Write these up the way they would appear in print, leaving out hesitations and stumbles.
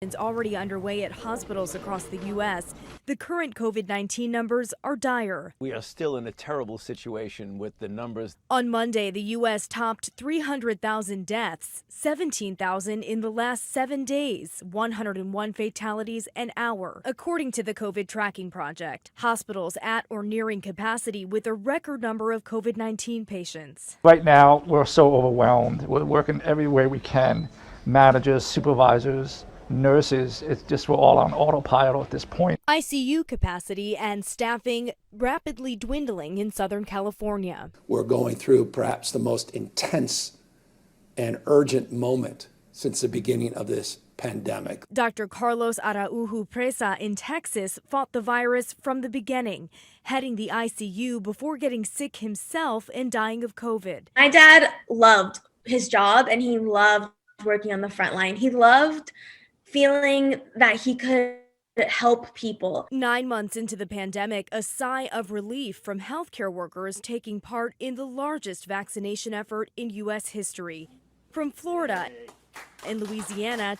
Is already underway at hospitals across the U.S. The current COVID-19 numbers are dire. We are still in a terrible situation with the numbers. On Monday, the U.S. topped 300,000 deaths, 17,000 in the last 7 days, 101 fatalities an hour, according to the COVID Tracking Project. Hospitals at or nearing capacity with a record number of COVID-19 patients. Right now, we're so overwhelmed. We're working every way we can. Managers, supervisors, nurses, it's just we're all on autopilot at this point. ICU capacity and staffing rapidly dwindling in Southern California. We're going through perhaps the most intense and urgent moment since the beginning of this pandemic. Dr. Carlos Araujo Presa in Texas fought the virus from the beginning, heading the ICU before getting sick himself and dying of COVID. My dad loved his job and he loved working on the front line. He loved feeling that he could help people. 9 months into the pandemic, a sigh of relief from healthcare workers taking part in the largest vaccination effort in U.S. history. From Florida and Louisiana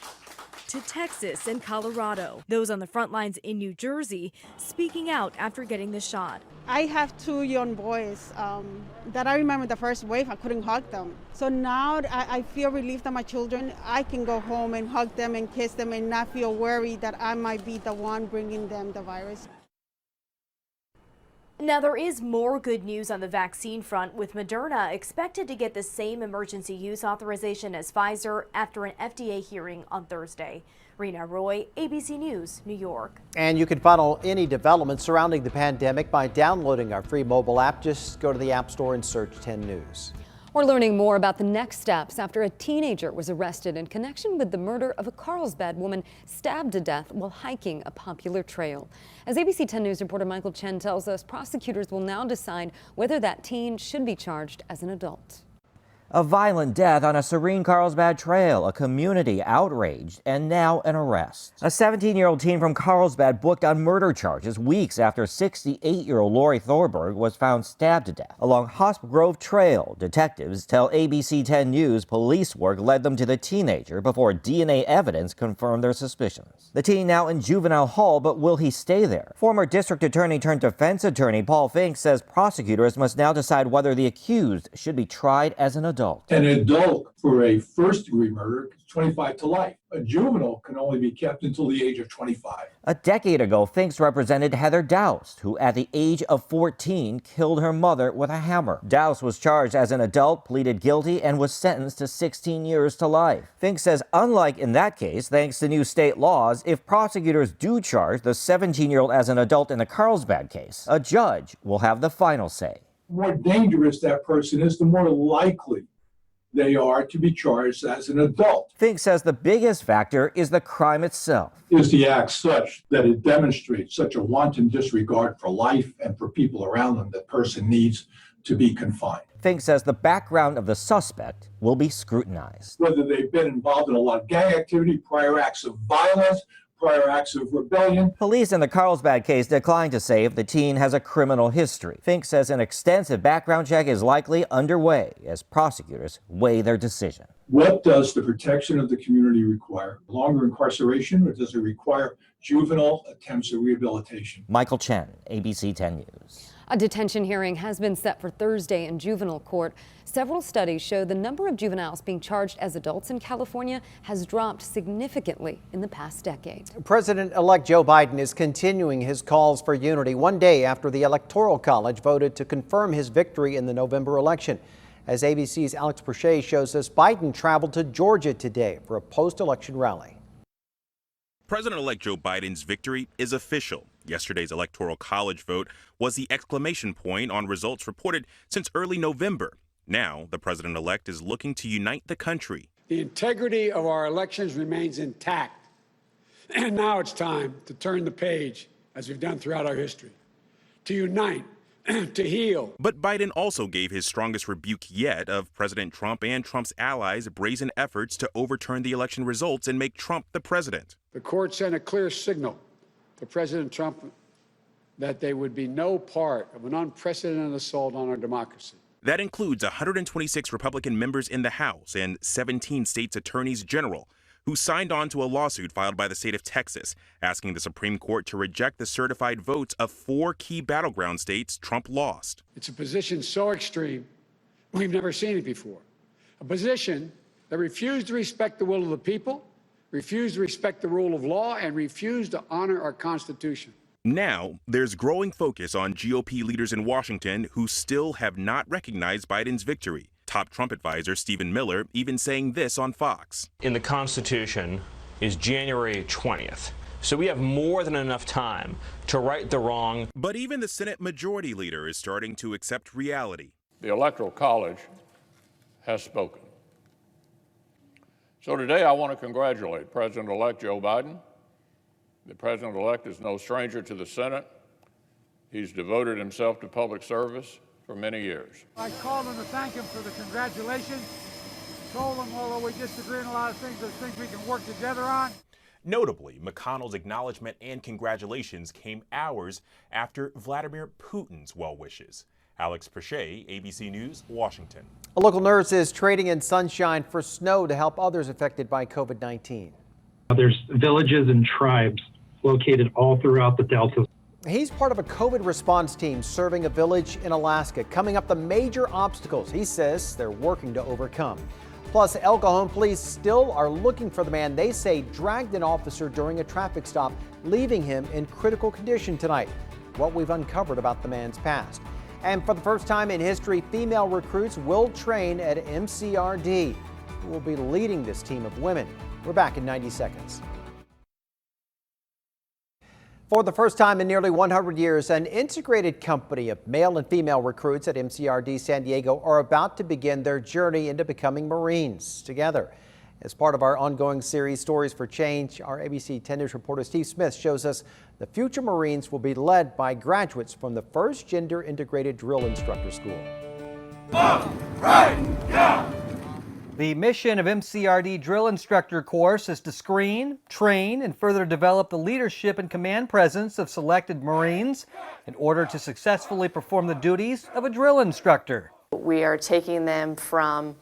to Texas and Colorado. Those on the front lines in New Jersey speaking out after getting the shot. I have 2 young boys that I remember the first wave, I couldn't hug them. So now I feel relieved that my children, I can go home and hug them and kiss them and not feel worried that I might be the one bringing them the virus. Now, there is more good news on the vaccine front, with Moderna expected to get the same emergency use authorization as Pfizer after an FDA hearing on Thursday. Rena Roy, ABC News, New York. And you can follow any developments surrounding the pandemic by downloading our free mobile app. Just go to the App Store and search 10 News. We're learning more about the next steps after a teenager was arrested in connection with the murder of a Carlsbad woman stabbed to death while hiking a popular trail. As ABC 10 News reporter Michael Chen tells us, prosecutors will now decide whether that teen should be charged as an adult. A violent death on a serene Carlsbad trail, a community outraged, and now an arrest. A 17-year-old teen from Carlsbad booked on murder charges weeks after 68-year-old Lori Thorberg was found stabbed to death along Hosp Grove Trail. Detectives tell ABC 10 News police work led them to the teenager before DNA evidence confirmed their suspicions. The teen now in juvenile hall, but will he stay there? Former district attorney turned defense attorney Paul Fink says prosecutors must now decide whether the accused should be tried as an adult. An adult for a first-degree murder, 25 to life. A juvenile can only be kept until the age of 25. A decade ago, Finks represented Heather Doust, who at the age of 14 killed her mother with a hammer. Doust was charged as an adult, pleaded guilty, and was sentenced to 16 years to life. Finks says unlike in that case, thanks to new state laws, if prosecutors do charge the 17-year-old as an adult in the Carlsbad case, a judge will have the final say. The more dangerous that person is, the more likely they are to be charged as an adult. Fink says the biggest factor is the crime itself. Is the act such that it demonstrates such a wanton disregard for life and for people around them that person needs to be confined? Fink says the background of the suspect will be scrutinized. Whether they've been involved in a lot of gang activity, prior acts of violence, prior acts of rebellion. Police in the Carlsbad case declined to say if the teen has a criminal history. Fink says an extensive background check is likely underway as prosecutors weigh their decision. What does the protection of the community require? Longer incarceration, or does it require juvenile attempts at rehabilitation? Michael Chen, ABC 10 News. A detention hearing has been set for Thursday in juvenile court. Several studies show the number of juveniles being charged as adults in California has dropped significantly in the past decade. President-elect Joe Biden is continuing his calls for unity 1 day after the Electoral College voted to confirm his victory in the November election. As ABC's Alex Prochet shows us, Biden traveled to Georgia today for a post-election rally. President-elect Joe Biden's victory is official. Yesterday's Electoral College vote was the exclamation point on results reported since early November. Now, the president-elect is looking to unite the country. The integrity of our elections remains intact. And now it's time to turn the page, as we've done throughout our history, to unite, to heal. But Biden also gave his strongest rebuke yet of President Trump and Trump's allies' brazen efforts to overturn the election results and make Trump the president. The court sent a clear signal to President Trump that there would be no part of an unprecedented assault on our democracy. That includes 126 Republican members in the House and 17 states' attorneys general. who signed on to a lawsuit filed by the state of Texas, asking the Supreme Court to reject the certified votes of 4 key battleground states Trump lost. It's a position so extreme, we've never seen it before. A position that refused to respect the will of the people, refused to respect the rule of law, and refused to honor our Constitution. Now, there's growing focus on GOP leaders in Washington who still have not recognized Biden's victory. Top Trump advisor Stephen Miller even saying this on Fox. In the Constitution is January 20th. So we have more than enough time to right the wrong. But even the Senate Majority Leader is starting to accept reality. The Electoral College has spoken. So today I want to congratulate President-elect Joe Biden. The President-elect is no stranger to the Senate. He's devoted himself to public service for many years. I called him to thank him for the congratulations. Told him, although we disagree on a lot of things, there's things we can work together on. Notably, McConnell's acknowledgement and congratulations came hours after Vladimir Putin's well wishes. Alex Perche, ABC News, Washington. A local nurse is trading in sunshine for snow to help others affected by COVID-19. There's villages and tribes located all throughout the Delta. He's part of a COVID response team serving a village in Alaska, coming up the major obstacles he says they're working to overcome. Plus, El Cajon police still are looking for the man they say dragged an officer during a traffic stop, leaving him in critical condition tonight. What we've uncovered about the man's past. And for the first time in history, female recruits will train at MCRD, who will be leading this team of women. We're back in 90 seconds. For the first time in nearly 100 years, an integrated company of male and female recruits at MCRD San Diego are about to begin their journey into becoming Marines together. As part of our ongoing series, Stories for Change, our ABC 10 News reporter Steve Smith shows us the future Marines will be led by graduates from the first gender integrated drill instructor school. The mission of MCRD Drill Instructor course is to screen, train, and further develop the leadership and command presence of selected Marines in order to successfully perform the duties of a drill instructor. We are taking them from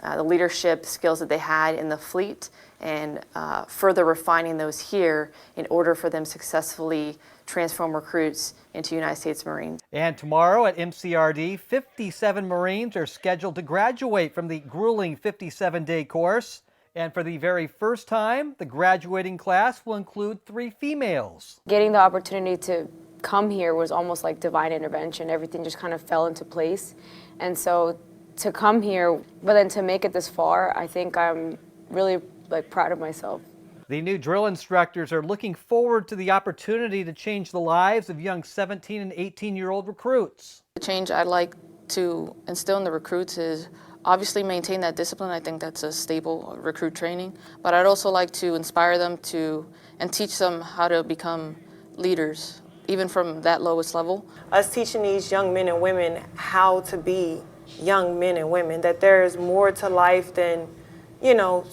the leadership skills that they had in the fleet and further refining those here in order for them successfully transform recruits into United States Marines. And tomorrow at MCRD, 57 Marines are scheduled to graduate from the grueling 57-day course. And for the very first time, the graduating class will include 3 females. Getting the opportunity to come here was almost like divine intervention. Everything just kind of fell into place. And so to come here, but then to make it this far, I think I'm really proud of myself. The new drill instructors are looking forward to the opportunity to change the lives of young 17 and 18-year-old recruits. The change I'd like to instill in the recruits is obviously maintain that discipline. I think that's a staple recruit training. But I'd also like to inspire them and teach them how to become leaders, even from that lowest level. Us teaching these young men and women how to be young men and women, that there is more to life than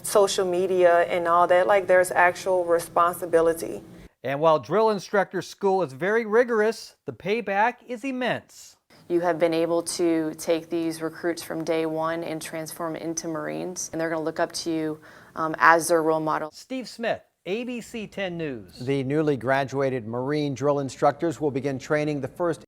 social media and all that. Like, there's actual responsibility. And while drill instructor school is very rigorous, the payback is immense. You have been able to take these recruits from day one and transform into Marines, and they're going to look up to you as their role model. Steve Smith, ABC 10 News. The newly graduated Marine drill instructors will begin training the first